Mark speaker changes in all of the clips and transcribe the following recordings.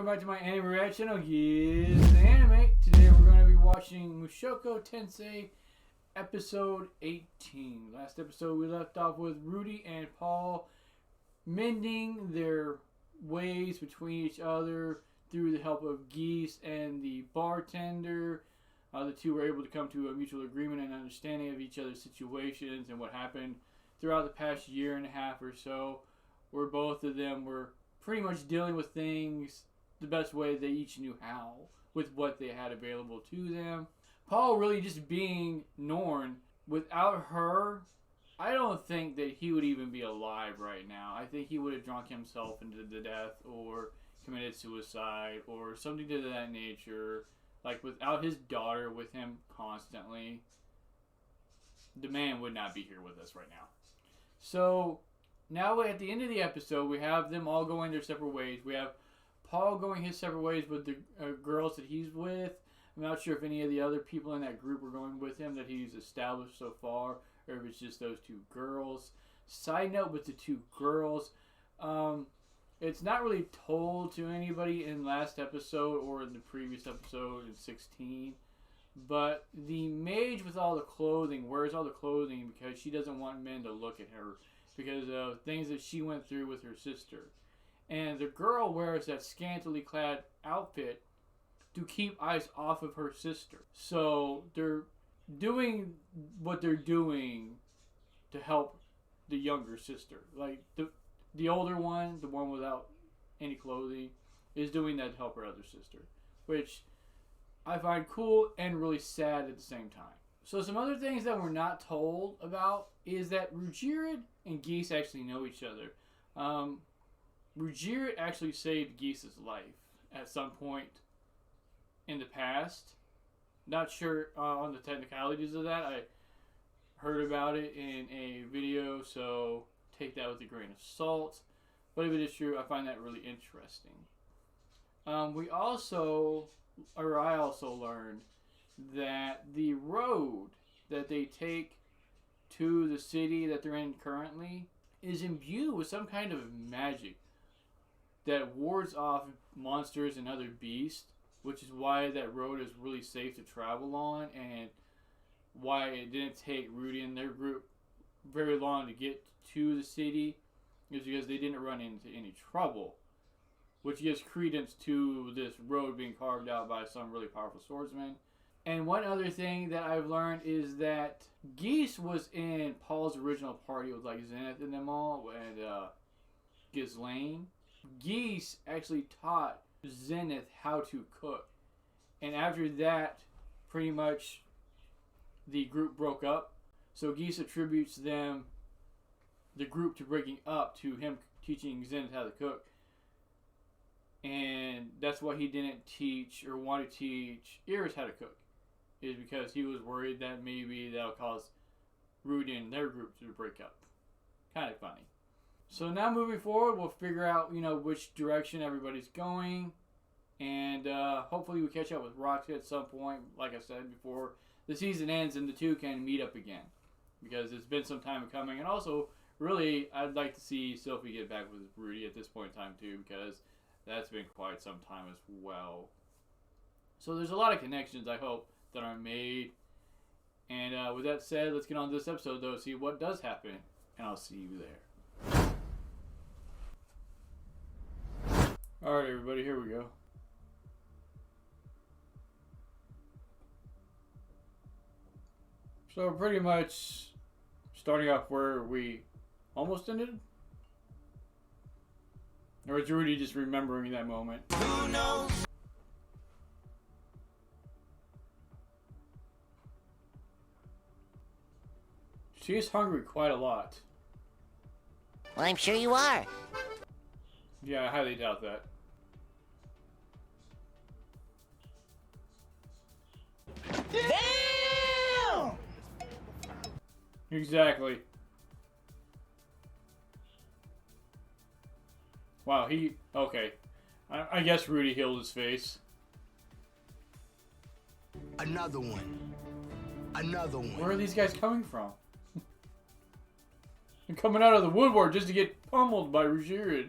Speaker 1: back to my anime reaction channel, Giz Anime. Today we're going to be watching Mushoku Tensei episode 18. Last episode we left off with Rudy and Paul mending their ways between each other through the help of Geese and the bartender. The two were able to come to a mutual agreement and understanding of each other's situations and what happened throughout the past year and a half or so, where both of them were pretty much dealing with things the best way they each knew how, with what they had available to them. Paul really just being Norn. Without her, I don't think that he would even be alive right now. I think he would have drunk himself into the death or committed suicide or something to that nature. Like, without his daughter with him constantly, the man would not be here with us right now. So now at the end of the episode, we have them all going their separate ways. We have Paul going his separate ways with the girls that he's with. I'm not sure if any of the other people in that group are going with him that he's established so far, or if it's just those two girls. Side note with the two girls, it's not really told to anybody in last episode or in the previous episode in 16, but the mage with all the clothing wears all the clothing because she doesn't want men to look at her because of things that she went through with her sister. And the girl wears that scantily clad outfit to keep eyes off of her sister. So they're doing what they're doing to help the younger sister. Like the older one, the one without any clothing, is doing that to help her other sister, which I find cool and really sad at the same time. So some other things that we're not told about is that Rudy and Geese actually know each other. Rudy actually saved Geese's life at some point in the past. Not sure on the technicalities of that. I heard about it in a video, so take that with a grain of salt. But if it is true, I find that really interesting. I also learned that the road that they take to the city that they're in currently is imbued with some kind of magic that wards off monsters and other beasts, which is why that road is really safe to travel on, and why it didn't take Rudy and their group very long to get to the city, is because they didn't run into any trouble, which gives credence to this road being carved out by some really powerful swordsman. And one other thing that I've learned is that Geese was in Paul's original party with like Zenith and them all, and Ghislaine. Geese actually taught Zenith how to cook, and after that, pretty much the group broke up. So Geese attributes the group to breaking up to him teaching Zenith how to cook, and that's why he didn't teach or want to teach Eris how to cook, is because he was worried that maybe that'll cause Rudy and their group to break up. Kind of funny. So now moving forward, we'll figure out, which direction everybody's going. And hopefully we catch up with Roxy at some point, like I said before the season ends and the two can meet up again. Because it's been some time coming. And also, really, I'd like to see Sophie get back with Rudy at this point in time too, because that's been quite some time as well. So there's a lot of connections, I hope, that are made. And with that said, let's get on to this episode though, see what does happen. And I'll see you there. Alright everybody, here we go. So we're pretty much starting off where we almost ended? Or is Rudy just remembering that moment? Who knows? She is hungry quite a lot.
Speaker 2: Well, I'm sure you are.
Speaker 1: Yeah, I highly doubt that.
Speaker 2: Damn!
Speaker 1: Exactly. Wow, okay. I guess Rudy healed his face.
Speaker 3: Another one. Another one.
Speaker 1: Where are these guys coming from? They're coming out of the woodwork just to get pummeled by Rudy.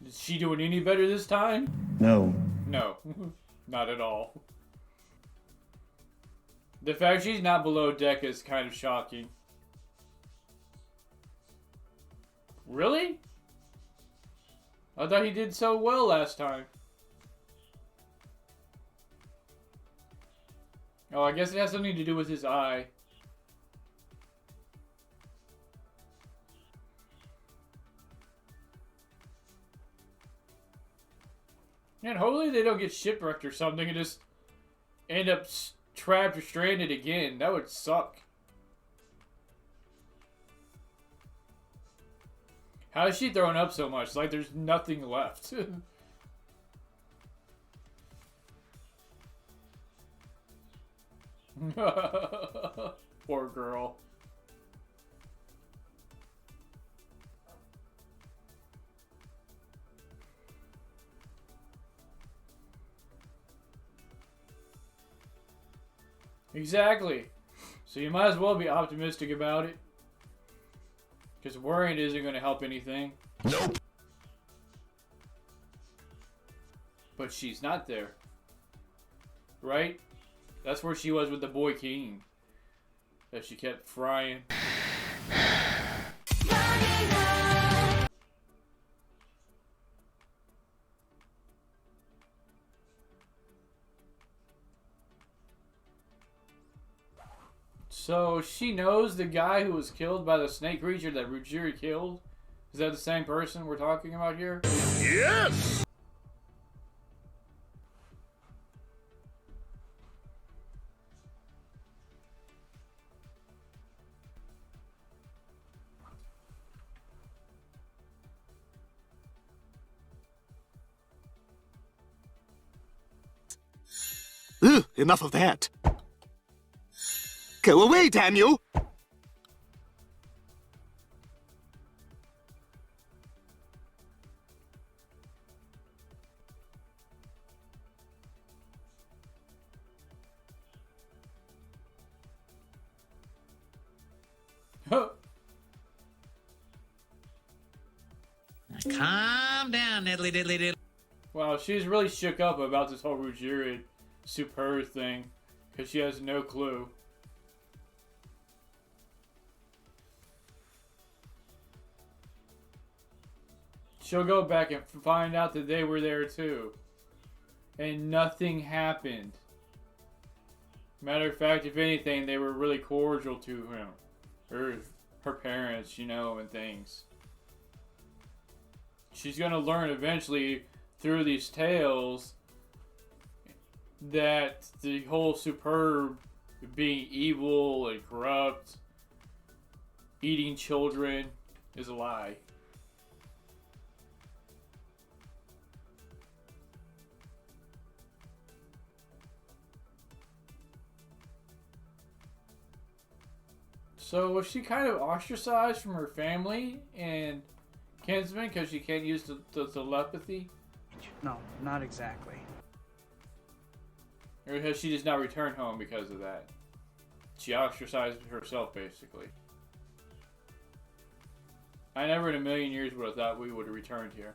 Speaker 1: Is she doing any better this time?
Speaker 4: No.
Speaker 1: No. Not at all. The fact she's not below deck is kind of shocking. Really? I thought he did so well last time. Oh, I guess it has something to do with his eye. And hopefully they don't get shipwrecked or something and just end up trapped or stranded again. That would suck. How is she throwing up so much? Like there's nothing left. Poor girl. Exactly. So you might as well be optimistic about it. Because worrying isn't going to help anything.
Speaker 3: Nope.
Speaker 1: But she's not there. Right? That's where she was with the boy king. That she kept frying. So she knows the guy who was killed by the snake creature that Rugiri killed? Is that the same person we're talking about here?
Speaker 3: Yes!
Speaker 5: Ugh, enough of that. Go away, damn you!
Speaker 6: Calm down, diddly diddly diddly.
Speaker 1: Wow, she's really shook up about this whole Rugiri super thing. Because she has no clue. She'll go back and find out that they were there too. And nothing happened. Matter of fact, if anything, they were really cordial to him. Or her parents, you know, and things. She's going to learn eventually through these tales that the whole Superb being evil and corrupt, eating children, is a lie. So was she kind of ostracized from her family and kinsmen because she can't use the telepathy?
Speaker 7: No, not exactly.
Speaker 1: Or has she just not returned home because of that? She ostracized herself, basically. I never in a million years would have thought we would have returned here.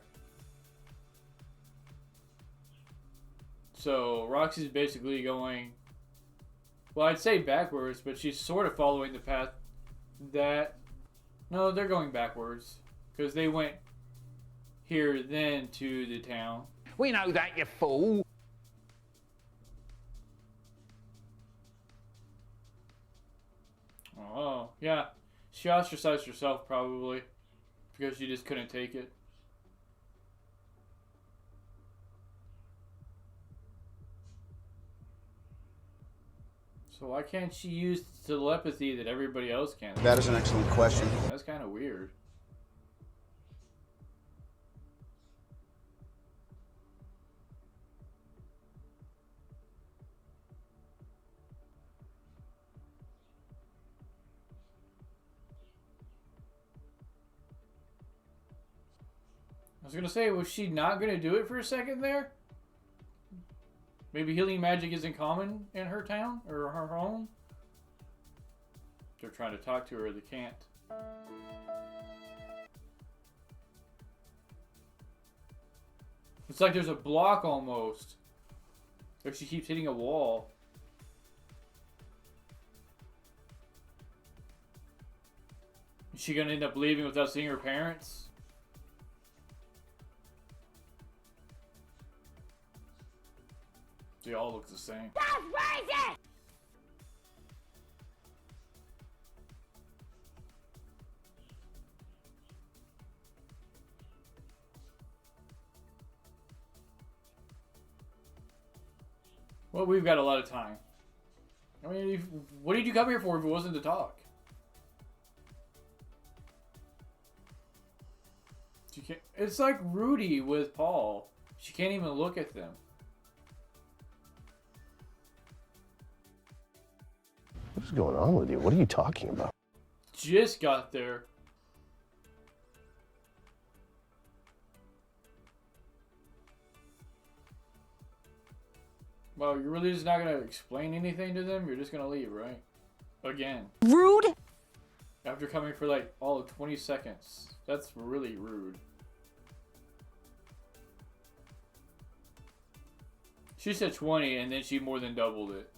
Speaker 1: So Roxy's basically going, well, I'd say backwards, but she's sort of following the path that... No, they're going backwards. Because they went here, then to the town.
Speaker 6: We know that, you fool.
Speaker 1: Oh, yeah. She ostracized herself, probably. Because she just couldn't take it. So why can't she use telepathy that everybody else can?
Speaker 8: That is an excellent question.
Speaker 1: That's kind of weird. I was gonna say, was she not gonna do it for a second there? Maybe healing magic isn't common in her town or her home? They're trying to talk to her, they can't. It's like there's a block almost. Like she keeps hitting a wall. Is she gonna end up leaving without seeing her parents? They all look the same.
Speaker 2: That's racist!
Speaker 1: Well, we've got a lot of time. I mean, what did you come here for if it wasn't to talk? She can't, it's like Rudy with Paul. She can't even look at them.
Speaker 4: What is going on with you? What are you talking about?
Speaker 1: Just got there. Well, you're really just not going to explain anything to them? You're just going to leave, right? Again.
Speaker 2: Rude!
Speaker 1: After coming for like all of 20 seconds. That's really rude. She said 20 and then she more than doubled it.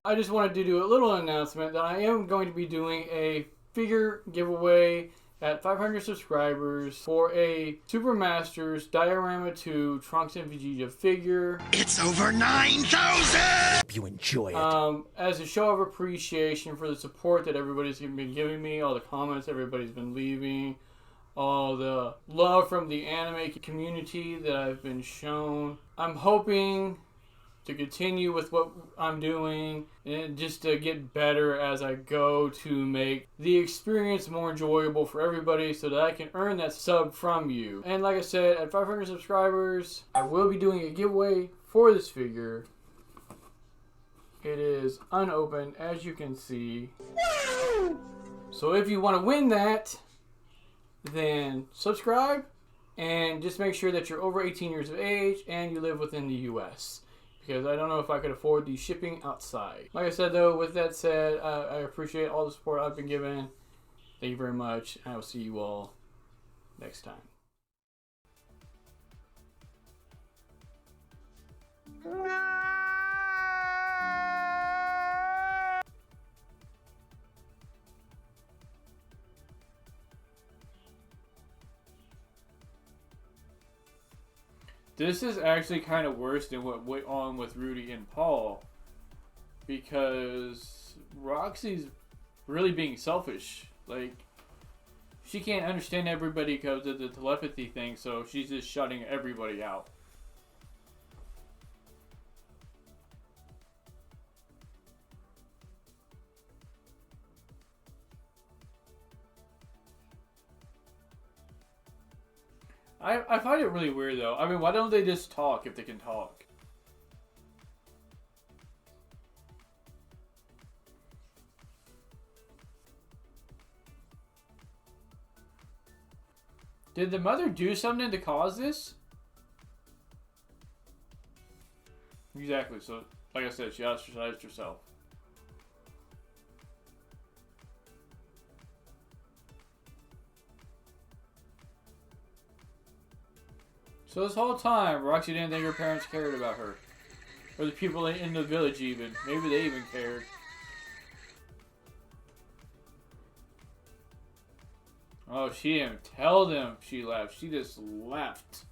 Speaker 1: I just wanted to do a little announcement that I am going to be doing a figure giveaway at 500 subscribers for a Super Masters Diorama 2 Trunks and Vegeta figure.
Speaker 3: It's over 9,000! Hope you enjoy it.
Speaker 1: As a show of appreciation for the support that everybody's been giving me, all the comments everybody's been leaving, all the love from the anime community that I've been shown. I'm hoping to continue with what I'm doing and just to get better as I go to make the experience more enjoyable for everybody so that I can earn that sub from you. And like I said, at 500 subscribers, I will be doing a giveaway for this figure. It is unopened, as you can see. So if you want to win that, then subscribe and just make sure that you're over 18 years of age and you live within the US. Because I don't know if I could afford the shipping outside. Like I said though, with that said, I appreciate all the support I've been given. Thank you very much. And I will see you all next time. This is actually kind of worse than what went on with Rudy and Paul, because Roxy's really being selfish. Like, she can't understand everybody because of the telepathy thing, so she's just shutting everybody out. I find it really weird though. I mean, why don't they just talk if they can talk? Did the mother do something to cause this? Exactly, so like I said, she ostracized herself. So this whole time, Roxy didn't think her parents cared about her. Or the people in the village even. Maybe they even cared. Oh, she didn't tell them she left. She just left.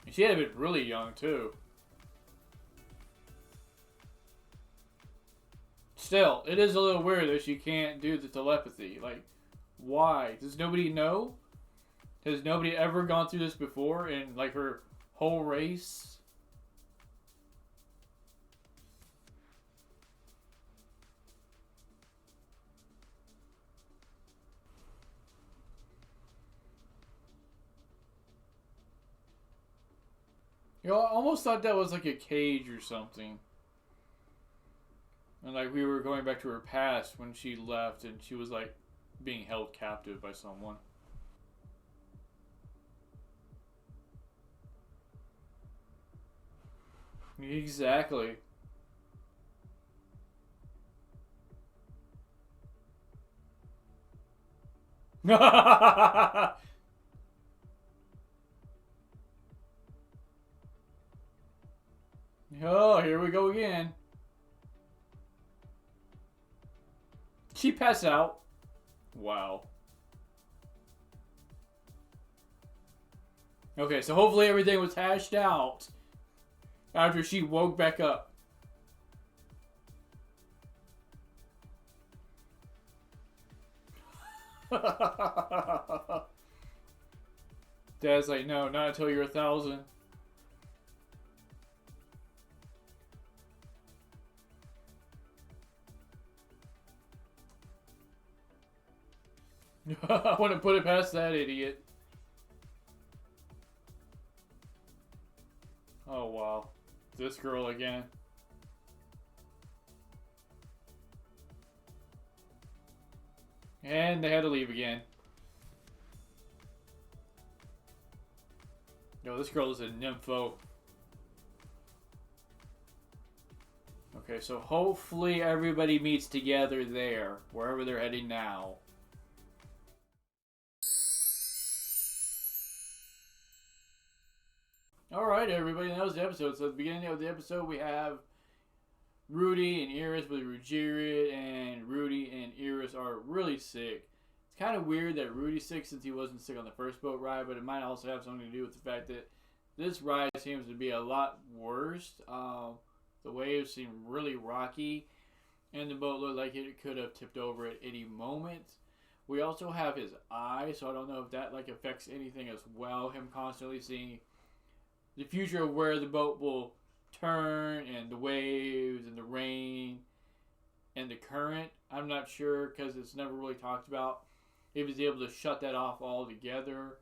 Speaker 1: And she had been really young, too. Still, it is a little weird that she can't do the telepathy. Like, why? Does nobody know? Has nobody ever gone through this before in, like, her whole race? You know, I almost thought that was like a cage or something. And like we were going back to her past when she left and she was like being held captive by someone. Exactly. Oh, here we go again. She passed out. Wow. Okay, so hopefully everything was hashed out after she woke back up. Dad's like, no, not until you're 1,000. I wouldn't put it past that idiot. Oh, wow. This girl again. And they had to leave again. No, this girl is a nympho. Okay, so hopefully everybody meets together there, wherever they're heading now. Alright, everybody, that was the episode. So at the beginning of the episode, we have Rudy and Eris with Ruggieri, and Rudy and Eris are really sick. It's kind of weird that Rudy's sick since he wasn't sick on the first boat ride, but it might also have something to do with the fact that this ride seems to be a lot worse. The waves seem really rocky, and the boat looked like it could have tipped over at any moment. We also have his eye, so I don't know if that affects anything as well. Him constantly seeing the future of where the boat will turn, and the waves, and the rain, and the current. I'm not sure, because it's never really talked about if he's able to shut that off altogether,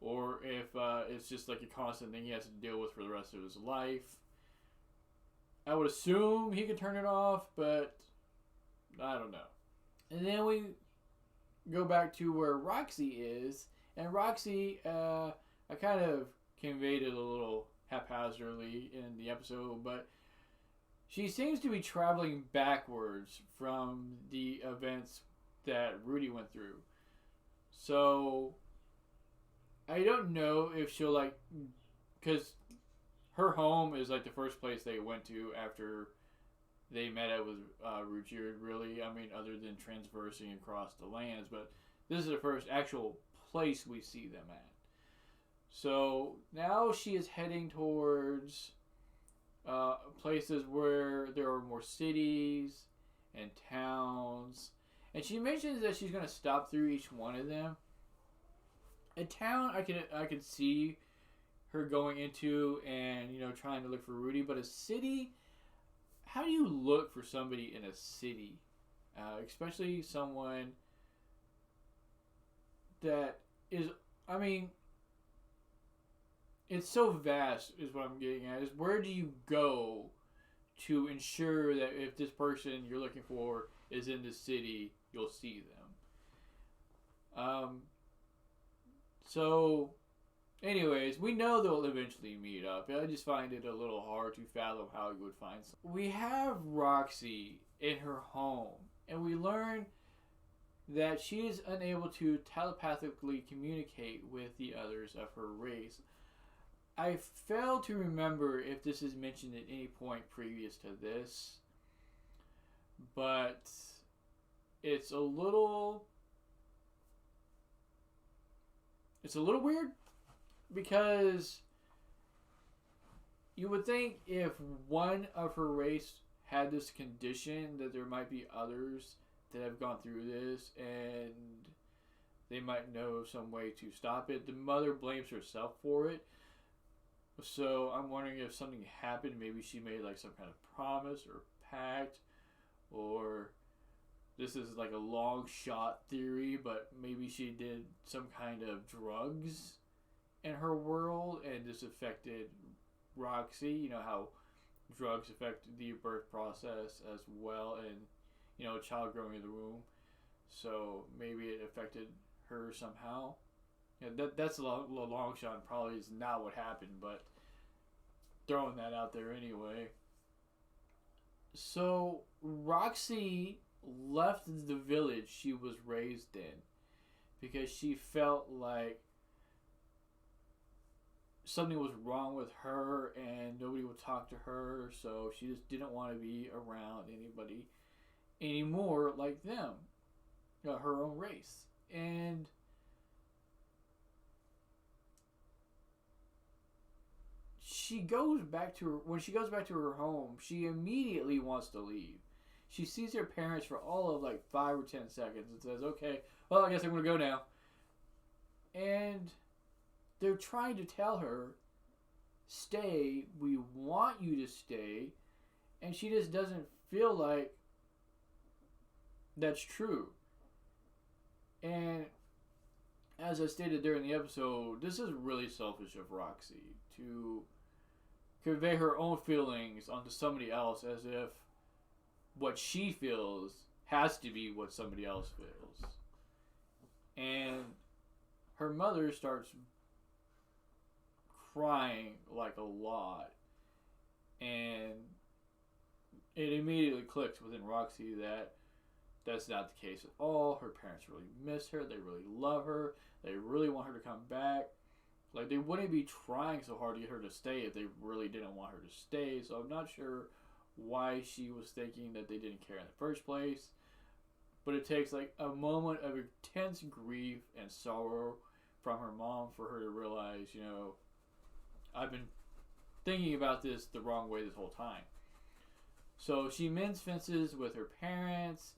Speaker 1: or if it's just a constant thing he has to deal with for the rest of his life. I would assume he could turn it off, but I don't know. And then we go back to where Roxy is, and Roxy, I kind of conveyed it a little haphazardly in the episode, but she seems to be traveling backwards from the events that Rudy went through. So I don't know if she'll because her home is the first place they went to after they met up with Ruggieri, really. I mean, other than transversing across the lands, but this is the first actual place we see them at. So now she is heading towards places where there are more cities and towns. And she mentions that she's going to stop through each one of them. A town I could see her going into and, trying to look for Rudy. But a city, how do you look for somebody in a city? Especially someone that is, I mean, it's so vast is what I'm getting at. Is where do you go to ensure that if this person you're looking for is in the city, you'll see them? So, anyways, we know they'll eventually meet up. I just find it a little hard to fathom how you would find someone. We have Roxy in her home, and we learn that she is unable to telepathically communicate with the others of her race. I fail to remember if this is mentioned at any point previous to this, but it's a little weird, because you would think if one of her race had this condition that there might be others that have gone through this and they might know some way to stop it. The mother blames herself for it. So I'm wondering if something happened. Maybe she made some kind of promise or pact, or this is a long shot theory, but maybe she did some kind of drugs in her world and this affected Roxy. You know how drugs affect the birth process as well, and a child growing in the womb. So maybe it affected her somehow. That's a long shot and probably is not what happened, but throwing that out there anyway. So Roxy left the village she was raised in because she felt like something was wrong with her and nobody would talk to her, so she just didn't want to be around anybody anymore like them, her own race. And she goes back to her, when she goes back to her home, she immediately wants to leave. She sees her parents for all of like 5 or 10 seconds and says, okay, well, I guess I'm going to go now. And they're trying to tell her, stay, we want you to stay. And she just doesn't feel like that's true. And as I stated during the episode, this is really selfish of Roxy to convey her own feelings onto somebody else as if what she feels has to be what somebody else feels. And her mother starts crying like a lot, and it immediately clicks within Roxy that that's not the case at all. Her parents really miss her. They really love her. They really want her to come back. Like, they wouldn't be trying so hard to get her to stay if they really didn't want her to stay. So I'm not sure why she was thinking that they didn't care in the first place. But it takes like a moment of intense grief and sorrow from her mom for her to realize, you know, I've been thinking about this the wrong way this whole time. So she mends fences with her parents,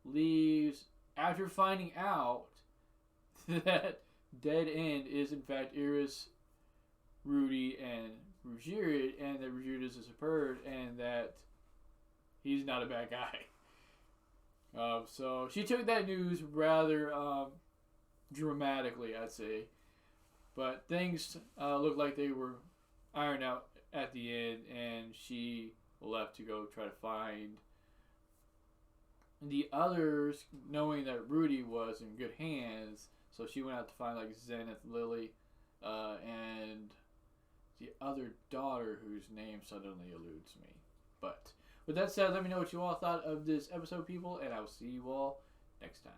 Speaker 1: leaves, after finding out that Dead End is in fact Eris, Rudy, and Rugirid, and that Rugirid is a superb, and that he's not a bad guy. So she took that news rather dramatically, I'd say. But things looked like they were ironed out at the end, and she left to go try to find the others, knowing that Rudy was in good hands. So she went out to find like Zenith, Lily, and the other daughter whose name suddenly eludes me. But with that said, let me know what you all thought of this episode, people, and I will see you all next time.